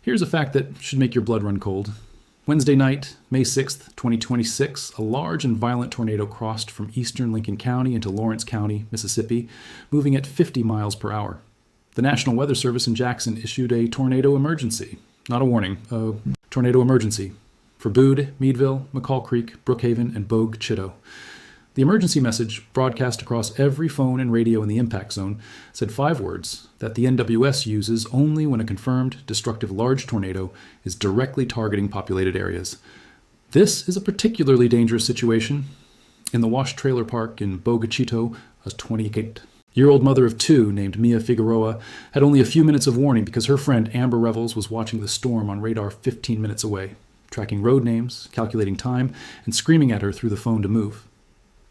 Here's a fact that should make your blood run cold. Wednesday night, May 6th, 2026, a large and violent tornado crossed from eastern Lincoln County into Lawrence County, Mississippi, moving at 50 miles per hour. The National Weather Service in Jackson issued a tornado emergency. Not a warning, a tornado emergency for Bude, Meadville, McCall Creek, Brookhaven, and Bogue Chitto. The emergency message, broadcast across every phone and radio in the impact zone, said 5 words that the NWS uses only when a confirmed destructive large tornado is directly targeting populated areas. This is a particularly dangerous situation. In the Wash Trailer Park in Bogue Chitto, a 28-year-old mother of 2 named Mia Figueroa had only a few minutes of warning because her friend Amber Revels was watching the storm on radar 15 minutes away, tracking road names, calculating time, and screaming at her through the phone to move.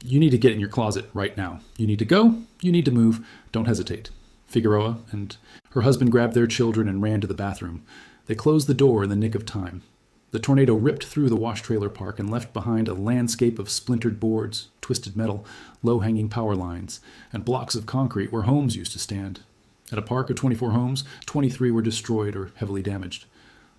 You need to get in your closet right now. You need to go. You need to move. Don't hesitate. Figueroa and her husband grabbed their children and ran to the bathroom. They closed the door in the nick of time. The tornado ripped through the Wash Trailer Park and left behind a landscape of splintered boards, twisted metal, low-hanging power lines, and blocks of concrete where homes used to stand. At a park of 24 homes, 23 were destroyed or heavily damaged.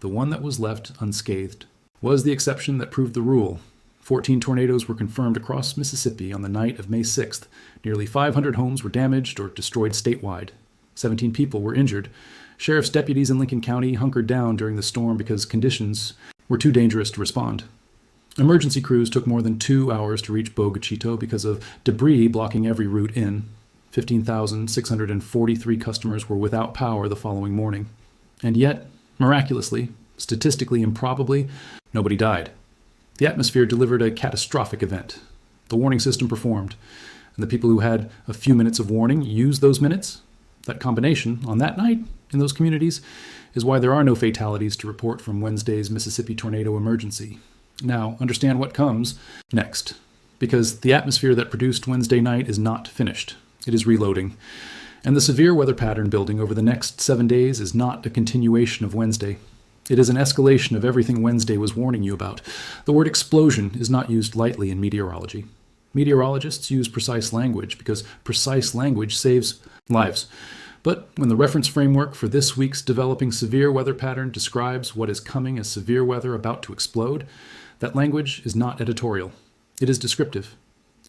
The one that was left unscathed was the exception that proved the rule. 14 tornadoes were confirmed across Mississippi on the night of May 6th. Nearly 500 homes were damaged or destroyed statewide. 17 people were injured. Sheriff's deputies in Lincoln County hunkered down during the storm because conditions were too dangerous to respond. Emergency crews took more than 2 hours to reach Bogue Chitto because of debris blocking every route in. 15,643 customers were without power the following morning. And yet, miraculously, statistically improbably, nobody died. The atmosphere delivered a catastrophic event. The warning system performed, and the people who had a few minutes of warning used those minutes. That combination, on that night, in those communities, is why there are no fatalities to report from Wednesday's Mississippi tornado emergency. Now, understand what comes next, because the atmosphere that produced Wednesday night is not finished. It is reloading. And the severe weather pattern building over the next 7 days is not a continuation of Wednesday. It is an escalation of everything Wednesday was warning you about. The word explosion is not used lightly in meteorology. Meteorologists use precise language because precise language saves lives. But when the reference framework for this week's developing severe weather pattern describes what is coming as severe weather about to explode, that language is not editorial. It is descriptive.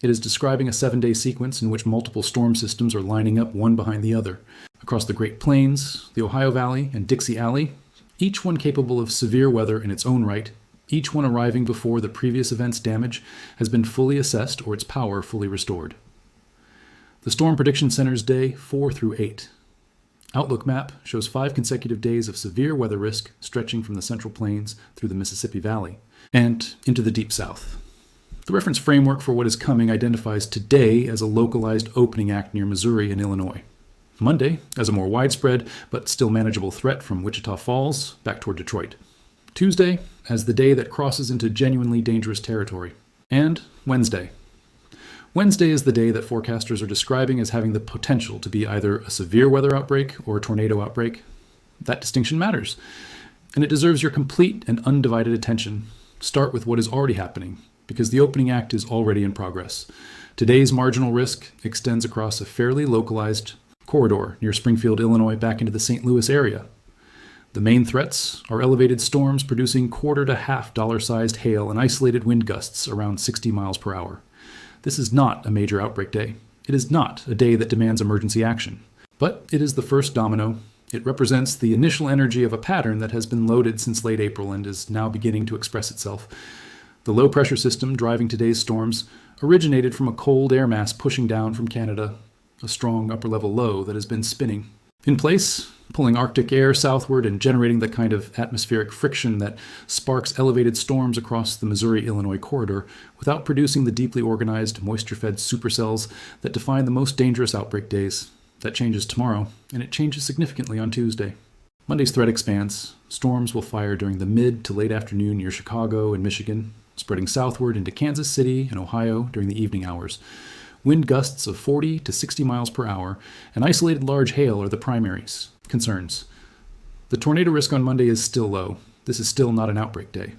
It is describing a 7-day sequence in which multiple storm systems are lining up one behind the other. Across the Great Plains, the Ohio Valley, and Dixie Alley, each one capable of severe weather in its own right, each one arriving before the previous event's damage has been fully assessed or its power fully restored. The Storm Prediction Center's day 4 through 8. Outlook map shows 5 consecutive days of severe weather risk stretching from the Central Plains through the Mississippi Valley and into the Deep South. The reference framework for what is coming identifies today as a localized opening act near Missouri and Illinois. Monday as a more widespread but still manageable threat from Wichita Falls back toward Detroit. Tuesday as the day that crosses into genuinely dangerous territory. And Wednesday. Wednesday is the day that forecasters are describing as having the potential to be either a severe weather outbreak or a tornado outbreak. That distinction matters, and it deserves your complete and undivided attention. Start with what is already happening, because the opening act is already in progress. Today's marginal risk extends across a fairly localized corridor near Springfield, Illinois, back into the St. Louis area. The main threats are elevated storms producing quarter to half dollar-sized hail and isolated wind gusts around 60 miles per hour. This is not a major outbreak day. It is not a day that demands emergency action. But it is the first domino. It represents the initial energy of a pattern that has been loaded since late April and is now beginning to express itself. The low-pressure system driving today's storms originated from a cold air mass pushing down from Canada, a strong upper-level low that has been spinning in place, pulling Arctic air southward and generating the kind of atmospheric friction that sparks elevated storms across the Missouri-Illinois corridor without producing the deeply organized, moisture-fed supercells that define the most dangerous outbreak days. That changes tomorrow, and it changes significantly on Tuesday. Monday's threat expands. Storms will fire during the mid to late afternoon near Chicago and Michigan, spreading southward into Kansas City and Ohio during the evening hours. Wind gusts of 40 to 60 miles per hour and isolated large hail are the primaries concerns. The tornado risk on Monday is still low. This is still not an outbreak day.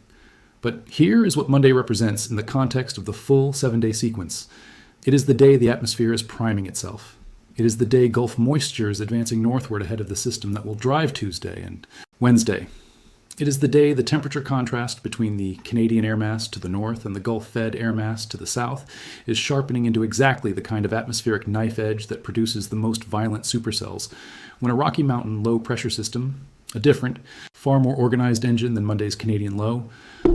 But here is what Monday represents in the context of the full 7-day sequence. It is the day the atmosphere is priming itself. It is the day Gulf moisture is advancing northward ahead of the system that will drive Tuesday and Wednesday. It is the day the temperature contrast between the Canadian air mass to the north and the Gulf-fed air mass to the south is sharpening into exactly the kind of atmospheric knife edge that produces the most violent supercells, when a Rocky Mountain low-pressure system, a different, far more organized engine than Monday's Canadian low,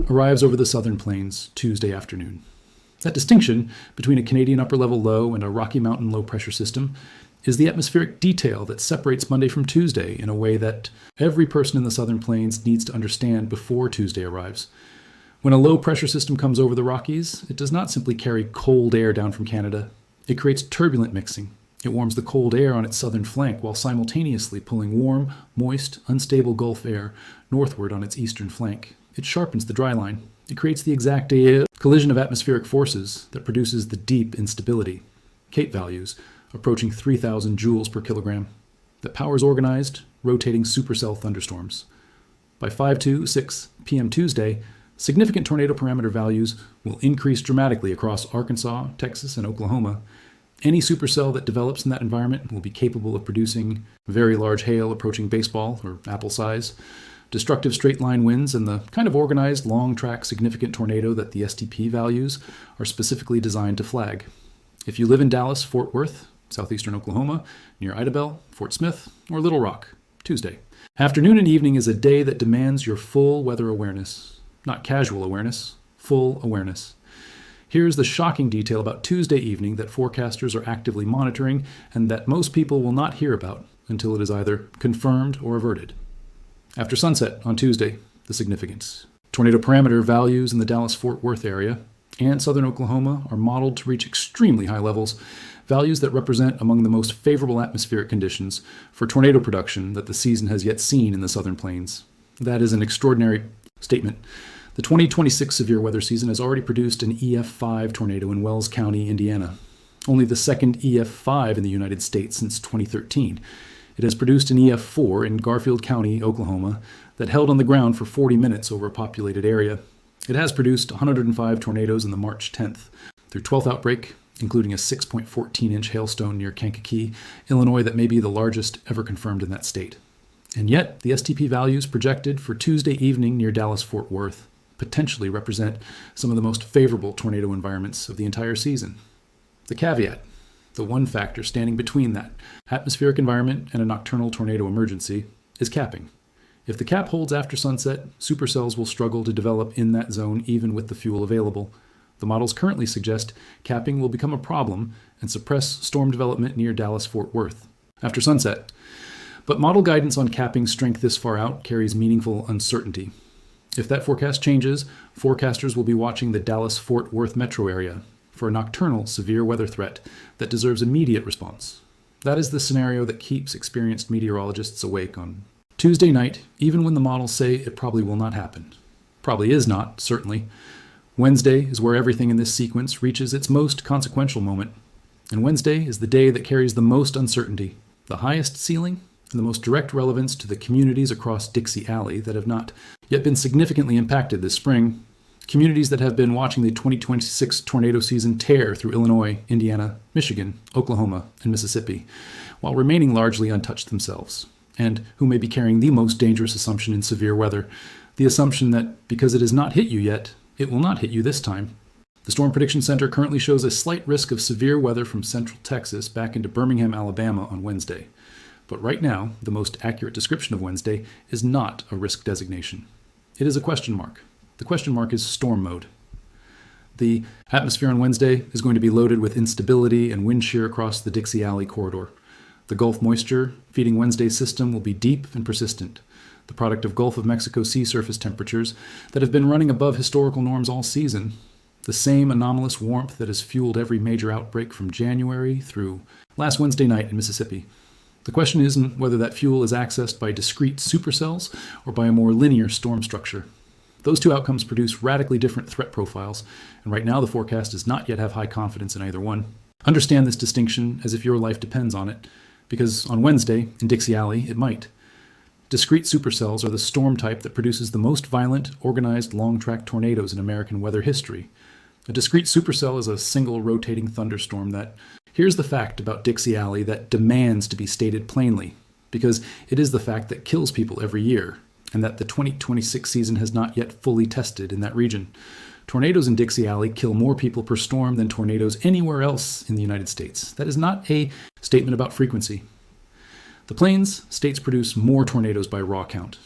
arrives over the southern plains Tuesday afternoon. That distinction between a Canadian upper-level low and a Rocky Mountain low-pressure system is the atmospheric detail that separates Monday from Tuesday in a way that every person in the southern plains needs to understand before Tuesday arrives. When a low-pressure system comes over the Rockies, it does not simply carry cold air down from Canada. It creates turbulent mixing. It warms the cold air on its southern flank while simultaneously pulling warm, moist, unstable Gulf air northward on its eastern flank. It sharpens the dry line. It creates the exact collision of atmospheric forces that produces the deep instability, CAPE values, approaching 3,000 joules per kilogram, that powers organized, rotating supercell thunderstorms. By 5:06 p.m. Tuesday, significant tornado parameter values will increase dramatically across Arkansas, Texas, and Oklahoma. Any supercell that develops in that environment will be capable of producing very large hail approaching baseball or apple size, destructive straight-line winds, and the kind of organized, long-track significant tornado that the STP values are specifically designed to flag. If you live in Dallas, Fort Worth, southeastern Oklahoma, near Idabel, Fort Smith, or Little Rock, Tuesday. Afternoon and evening is a day that demands your full weather awareness. Not casual awareness, full awareness. Here's the shocking detail about Tuesday evening that forecasters are actively monitoring and that most people will not hear about until it is either confirmed or averted. After sunset on Tuesday, the significance. Tornado parameter values in the Dallas-Fort Worth area and southern Oklahoma are modeled to reach extremely high levels, values that represent among the most favorable atmospheric conditions for tornado production that the season has yet seen in the southern plains. That is an extraordinary statement. The 2026 severe weather season has already produced an EF5 tornado in Wells County, Indiana, only the second EF5 in the United States since 2013. It has produced an EF4 in Garfield County, Oklahoma, that held on the ground for 40 minutes over a populated area. It has produced 105 tornadoes in the March 10th through 12th outbreak, including a 6.14-inch hailstone near Kankakee, Illinois, that may be the largest ever confirmed in that state. And yet, the STP values projected for Tuesday evening near Dallas-Fort Worth potentially represent some of the most favorable tornado environments of the entire season. The caveat, the one factor standing between that atmospheric environment and a nocturnal tornado emergency, is capping. If the cap holds after sunset, supercells will struggle to develop in that zone even with the fuel available. The models currently suggest capping will become a problem and suppress storm development near Dallas-Fort Worth after sunset. But model guidance on capping strength this far out carries meaningful uncertainty. If that forecast changes, forecasters will be watching the Dallas-Fort Worth metro area for a nocturnal severe weather threat that deserves immediate response. That is the scenario that keeps experienced meteorologists awake on Tuesday night, even when the models say it probably will not happen. Probably is not, certainly. Wednesday is where everything in this sequence reaches its most consequential moment. And Wednesday is the day that carries the most uncertainty, the highest ceiling, and the most direct relevance to the communities across Dixie Alley that have not yet been significantly impacted this spring. Communities that have been watching the 2026 tornado season tear through Illinois, Indiana, Michigan, Oklahoma, and Mississippi, while remaining largely untouched themselves, and who may be carrying the most dangerous assumption in severe weather, the assumption that because it has not hit you yet, it will not hit you this time. The Storm Prediction Center currently shows a slight risk of severe weather from central Texas back into Birmingham, Alabama on Wednesday. But right now, the most accurate description of Wednesday is not a risk designation. It is a question mark. The question mark is storm mode. The atmosphere on Wednesday is going to be loaded with instability and wind shear across the Dixie Alley corridor. The Gulf moisture feeding Wednesday's system will be deep and persistent, the product of Gulf of Mexico sea surface temperatures that have been running above historical norms all season, the same anomalous warmth that has fueled every major outbreak from January through last Wednesday night in Mississippi. The question isn't whether that fuel is accessed by discrete supercells or by a more linear storm structure. Those two outcomes produce radically different threat profiles, and right now the forecast does not yet have high confidence in either one. Understand this distinction as if your life depends on it, because on Wednesday, in Dixie Alley, it might. Discrete supercells are the storm type that produces the most violent, organized, long-track tornadoes in American weather history. A discrete supercell is a single rotating thunderstorm that, here's the fact about Dixie Alley that demands to be stated plainly, because it is the fact that kills people every year. and that the 2026 season has not yet fully tested in that region. Tornadoes in Dixie Alley kill more people per storm than tornadoes anywhere else in the United States. That is not a statement about frequency. The Plains states produce more tornadoes by raw count.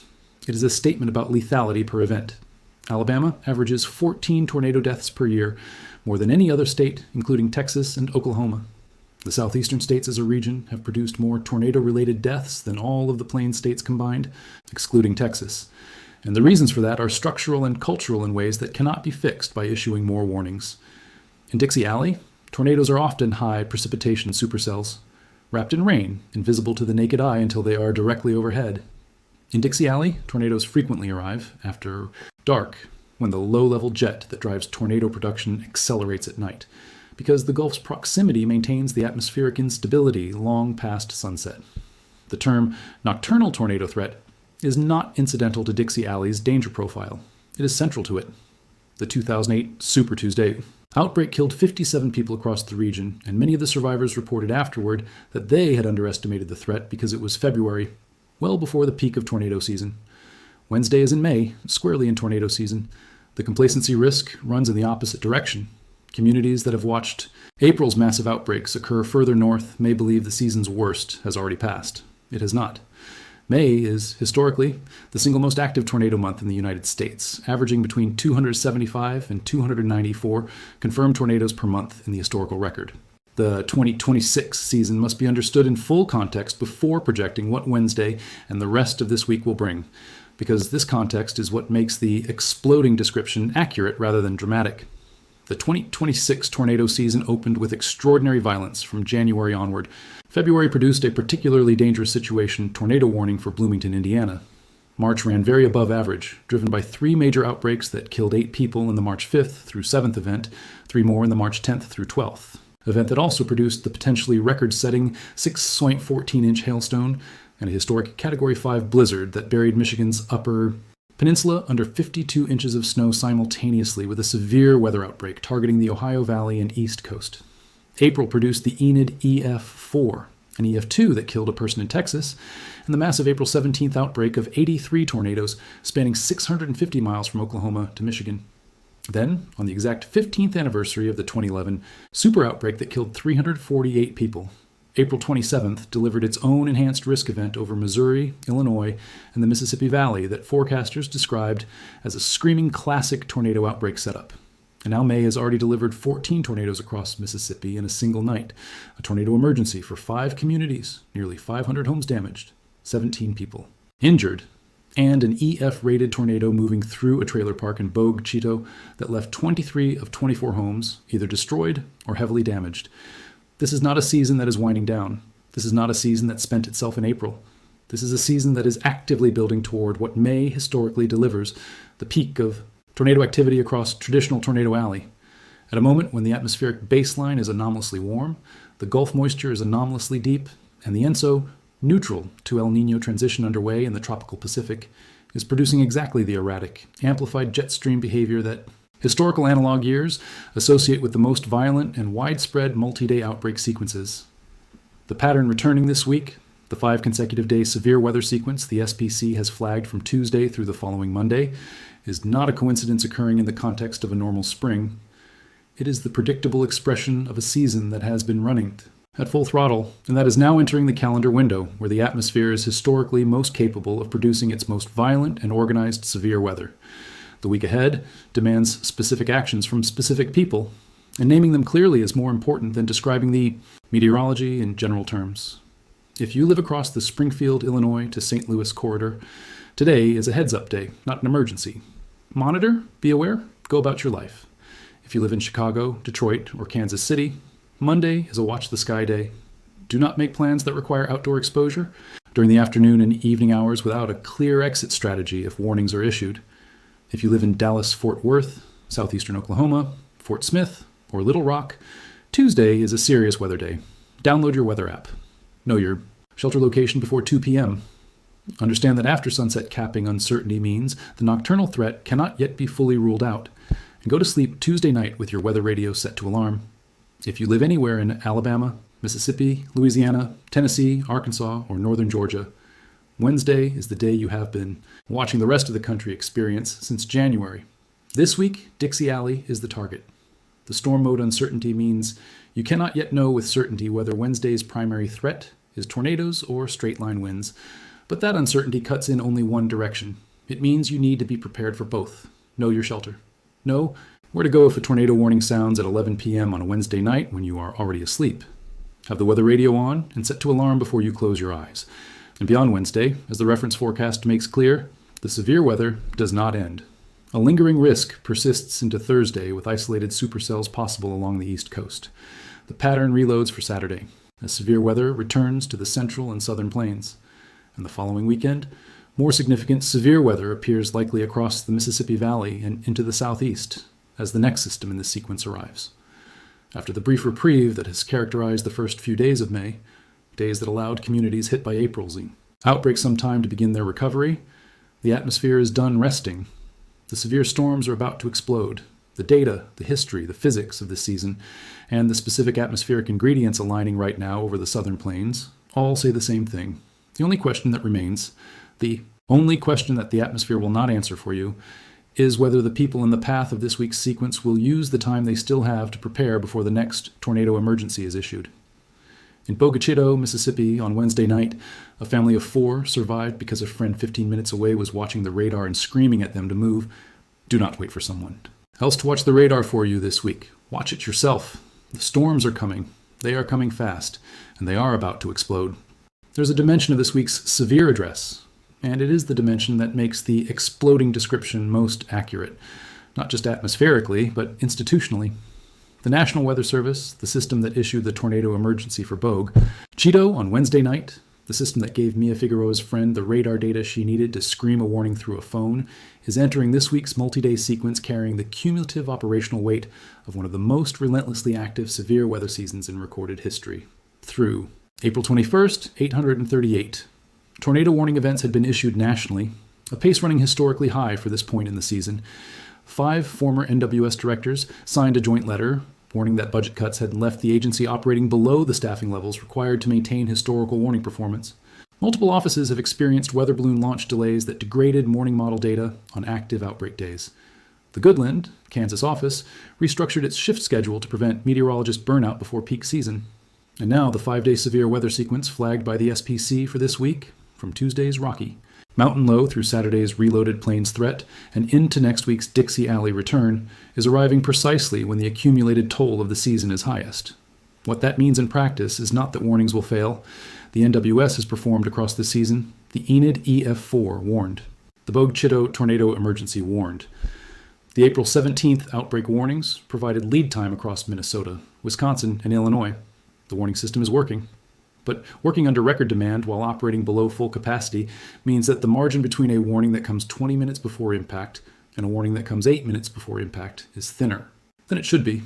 It is a statement about lethality per event. Alabama averages 14 tornado deaths per year, more than any other state, including Texas and Oklahoma. The southeastern states as a region have produced more tornado-related deaths than all of the Plains states combined, excluding Texas. And the reasons for that are structural and cultural in ways that cannot be fixed by issuing more warnings. In Dixie Alley, tornadoes are often high precipitation supercells, wrapped in rain, invisible to the naked eye until they are directly overhead. In Dixie Alley, tornadoes frequently arrive after dark, when the low-level jet that drives tornado production accelerates at night, because the Gulf's proximity maintains the atmospheric instability long past sunset. The term nocturnal tornado threat is not incidental to Dixie Alley's danger profile. It is central to it. The 2008 Super Tuesday outbreak killed 57 people across the region, and many of the survivors reported afterward that they had underestimated the threat because it was February, well before the peak of tornado season. Wednesday is in May, squarely in tornado season. The complacency risk runs in the opposite direction. Communities that have watched April's massive outbreaks occur further north may believe the season's worst has already passed. It has not. May is, historically, the single most active tornado month in the United States, averaging between 275 and 294 confirmed tornadoes per month in the historical record. The 2026 season must be understood in full context before projecting what Wednesday and the rest of this week will bring, because this context is what makes the exploding description accurate rather than dramatic. The 2026 tornado season opened with extraordinary violence from January onward. February produced a particularly dangerous situation tornado warning for Bloomington, Indiana. March ran very above average, driven by 3 major outbreaks that killed 8 people in the March 5th through 7th event, 3 more in the March 10th through 12th. Event that also produced the potentially record-setting 6.14-inch hailstone and a historic Category 5 blizzard that buried Michigan's upper peninsula under 52 inches of snow simultaneously with a severe weather outbreak targeting the Ohio Valley and East Coast. April produced the Enid EF4, an EF2 that killed a person in Texas, and the massive April 17th outbreak of 83 tornadoes spanning 650 miles from Oklahoma to Michigan. Then, on the exact 15th anniversary of the 2011 super outbreak that killed 348 people, April 27th delivered its own enhanced risk event over Missouri, Illinois, and the Mississippi Valley that forecasters described as a screaming classic tornado outbreak setup. And now May has already delivered 14 tornadoes across Mississippi in a single night, a tornado emergency for 5 communities, nearly 500 homes damaged, 17 people injured, and an EF-rated tornado moving through a trailer park in Bogue, Chito, that left 23 of 24 homes either destroyed or heavily damaged. This is not a season that is winding down. This is not a season that spent itself in April. This is a season that is actively building toward what May historically delivers, the peak of tornado activity across traditional Tornado Alley. At a moment when the atmospheric baseline is anomalously warm, the Gulf moisture is anomalously deep, and the ENSO, neutral to El Niño transition underway in the tropical Pacific, is producing exactly the erratic, amplified jet stream behavior that historical analog years associate with the most violent and widespread multi-day outbreak sequences. The pattern returning this week, the 5 consecutive day severe weather sequence the SPC has flagged from Tuesday through the following Monday, is not a coincidence occurring in the context of a normal spring. It is the predictable expression of a season that has been running at full throttle, and that is now entering the calendar window where the atmosphere is historically most capable of producing its most violent and organized severe weather. The week ahead demands specific actions from specific people, and naming them clearly is more important than describing the meteorology in general terms. If you live across the Springfield, Illinois to St. Louis corridor, today is a heads-up day, not an emergency. Monitor, be aware, go about your life. If you live in Chicago, Detroit, or Kansas City, Monday is a watch-the-sky day. Do not make plans that require outdoor exposure during the afternoon and evening hours without a clear exit strategy if warnings are issued. If you live in Dallas-Fort Worth, southeastern Oklahoma, Fort Smith, or Little Rock, Tuesday is a serious weather day. Download your weather app. Know your shelter location before 2 p.m. Understand that after sunset capping uncertainty means the nocturnal threat cannot yet be fully ruled out. And go to sleep Tuesday night with your weather radio set to alarm. If you live anywhere in Alabama, Mississippi, Louisiana, Tennessee, Arkansas, or northern Georgia, Wednesday is the day you have been watching the rest of the country experience since January. This week, Dixie Alley is the target. The storm mode uncertainty means you cannot yet know with certainty whether Wednesday's primary threat is tornadoes or straight-line winds, but that uncertainty cuts in only one direction. It means you need to be prepared for both. Know your shelter. Know where to go if a tornado warning sounds at 11 p.m. on a Wednesday night when you are already asleep. Have the weather radio on and set to alarm before you close your eyes. And beyond Wednesday, as the reference forecast makes clear, the severe weather does not end. A lingering risk persists into Thursday with isolated supercells possible along the East Coast. The pattern reloads for Saturday, as severe weather returns to the central and southern plains. And the following weekend, more significant severe weather appears likely across the Mississippi Valley and into the southeast, as the next system in this sequence arrives. After the brief reprieve that has characterized the first few days of May, days that allowed communities hit by April's outbreak some time to begin their recovery, the atmosphere is done resting. The severe storms are about to explode. The data, the history, the physics of this season, and the specific atmospheric ingredients aligning right now over the southern plains all say the same thing. The only question that remains, the only question that the atmosphere will not answer for you, is whether the people in the path of this week's sequence will use the time they still have to prepare before the next tornado emergency is issued. In Bogue Chitto, Mississippi, on Wednesday night, a family of 4 survived because a friend 15 minutes away was watching the radar and screaming at them to move. Do not wait for someone else to watch the radar for you this week. Watch it yourself. The storms are coming. They are coming fast, and they are about to explode. There's a dimension of this week's severe address, and it is the dimension that makes the exploding description most accurate, not just atmospherically, but institutionally. The National Weather Service, the system that issued the tornado emergency for Bogue, Chitto on Wednesday night, the system that gave Mia Figueroa's friend the radar data she needed to scream a warning through a phone, is entering this week's multi-day sequence carrying the cumulative operational weight of one of the most relentlessly active severe weather seasons in recorded history. Through April 21st, 838. Tornado warning events had been issued nationally, a pace running historically high for this point in the season. 5 former NWS directors signed a joint letter warning that budget cuts had left the agency operating below the staffing levels required to maintain historical warning performance. Multiple offices have experienced weather balloon launch delays that degraded morning model data on active outbreak days. The Goodland, Kansas office, restructured its shift schedule to prevent meteorologist burnout before peak season. And now the 5-day severe weather sequence flagged by the SPC for this week, from Tuesday's Rocky, Mountain Low through Saturday's Reloaded Plains threat, and into next week's Dixie Alley return, is arriving precisely when the accumulated toll of the season is highest. What that means in practice is not that warnings will fail. The NWS has performed across the season. The Enid EF4 warned. The Bogue Chitto Tornado Emergency warned. The April 17th outbreak warnings provided lead time across Minnesota, Wisconsin, and Illinois. The warning system is working. But working under record demand while operating below full capacity means that the margin between a warning that comes 20 minutes before impact and a warning that comes 8 minutes before impact is thinner than it should be.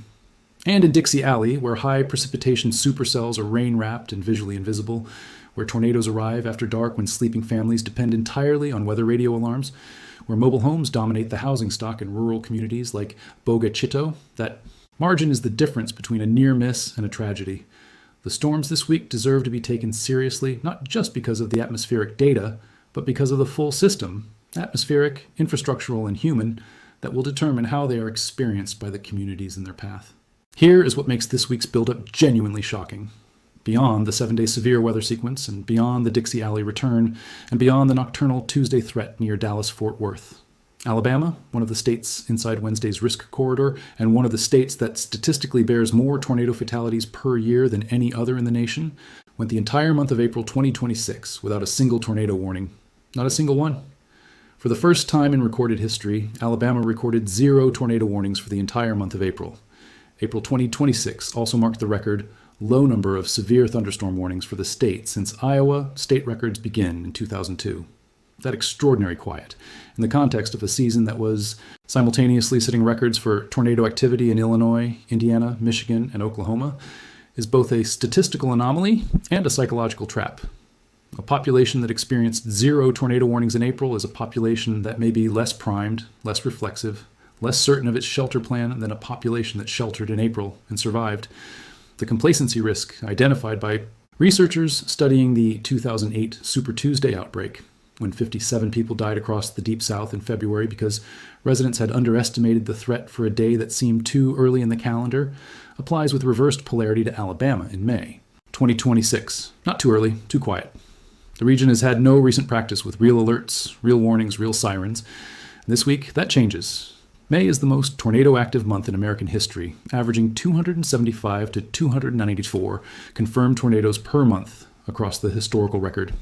And in Dixie Alley, where high precipitation supercells are rain-wrapped and visually invisible, where tornadoes arrive after dark when sleeping families depend entirely on weather radio alarms, where mobile homes dominate the housing stock in rural communities like Bogue Chitto, that margin is the difference between a near miss and a tragedy. The storms this week deserve to be taken seriously, not just because of the atmospheric data, but because of the full system, atmospheric, infrastructural, and human, that will determine how they are experienced by the communities in their path. Here is what makes this week's buildup genuinely shocking. Beyond the 7-day severe weather sequence, and beyond the Dixie Alley return, and beyond the nocturnal Tuesday threat near Dallas-Fort Worth. Alabama, one of the states inside Wednesday's risk corridor, and one of the states that statistically bears more tornado fatalities per year than any other in the nation, went the entire month of April 2026 without a single tornado warning. Not a single one. For the first time in recorded history, Alabama recorded 0 tornado warnings for the entire month of April. April 2026 also marked the record low number of severe thunderstorm warnings for the state since Iowa state records begin in 2002. That extraordinary quiet, in the context of a season that was simultaneously setting records for tornado activity in Illinois, Indiana, Michigan, and Oklahoma, is both a statistical anomaly and a psychological trap. A population that experienced 0 tornado warnings in April is a population that may be less primed, less reflexive, less certain of its shelter plan than a population that sheltered in April and survived. The complacency risk identified by researchers studying the 2008 Super Tuesday outbreak when 57 people died across the Deep South in February because residents had underestimated the threat for a day that seemed too early in the calendar, applies with reversed polarity to Alabama in May. 2026. Not too early, too quiet. The region has had no recent practice with real alerts, real warnings, real sirens. This week, that changes. May is the most tornado-active month in American history, averaging 275 to 294 confirmed tornadoes per month across the historical record.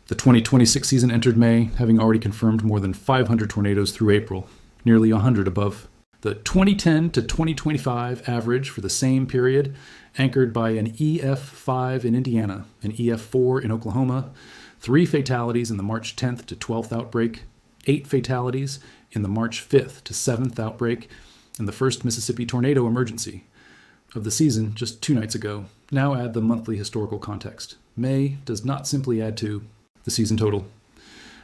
The 2026 season entered May, having already confirmed more than 500 tornadoes through April, nearly 100 above. The 2010 to 2025 average for the same period, anchored by an EF5 in Indiana, an EF4 in Oklahoma, 3 fatalities in the March 10th to 12th outbreak, 8 fatalities in the March 5th to 7th outbreak, and the first Mississippi tornado emergency of the season just 2 nights ago. Now add the monthly historical context. May does not simply add to the season total.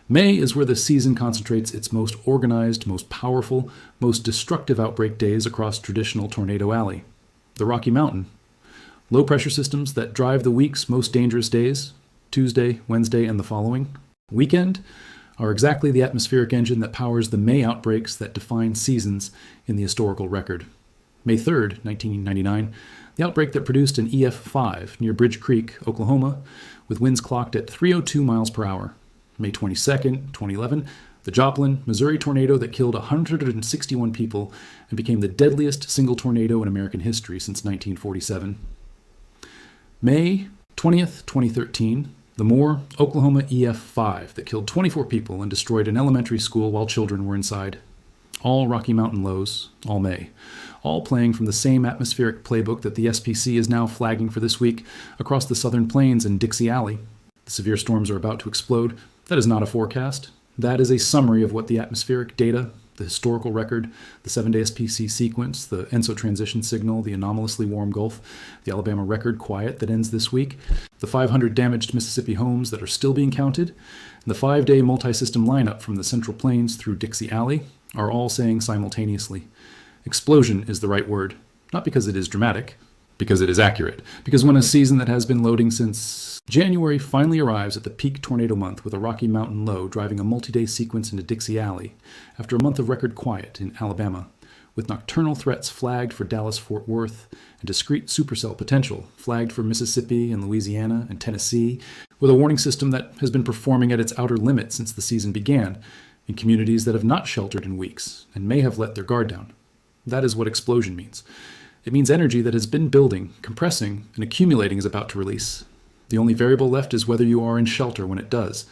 May is where the season concentrates its most organized, most powerful, most destructive outbreak days across traditional Tornado Alley. The Rocky Mountain. Low pressure systems that drive the week's most dangerous days, Tuesday, Wednesday, and the following weekend, are exactly the atmospheric engine that powers the May outbreaks that define seasons in the historical record. May 3rd, 1999, the outbreak that produced an EF5 near Bridge Creek, Oklahoma, with winds clocked at 302 miles per hour. May 22nd, 2011, the Joplin, Missouri tornado that killed 161 people and became the deadliest single tornado in American history since 1947. May 20th, 2013, the Moore, Oklahoma EF5 that killed 24 people and destroyed an elementary school while children were inside. All Rocky Mountain lows, all May. All playing from the same atmospheric playbook that the SPC is now flagging for this week across the southern plains in Dixie Alley. The severe storms are about to explode. That is not a forecast. That is a summary of what the atmospheric data, the historical record, the 7-day SPC sequence, the ENSO transition signal, the anomalously warm Gulf, the Alabama record quiet that ends this week, the 500 damaged Mississippi homes that are still being counted, and the 5-day multi-system lineup from the Central Plains through Dixie Alley are all saying simultaneously, explosion is the right word, not because it is dramatic, because it is accurate. Because when a season that has been loading since January finally arrives at the peak tornado month with a Rocky Mountain low driving a multi-day sequence into Dixie Alley, after a month of record quiet in Alabama, with nocturnal threats flagged for Dallas-Fort Worth and discrete supercell potential flagged for Mississippi and Louisiana and Tennessee, with a warning system that has been performing at its outer limit since the season began, in communities that have not sheltered in weeks and may have let their guard down. That is what explosion means. It means energy that has been building, compressing, and accumulating is about to release. The only variable left is whether you are in shelter when it does.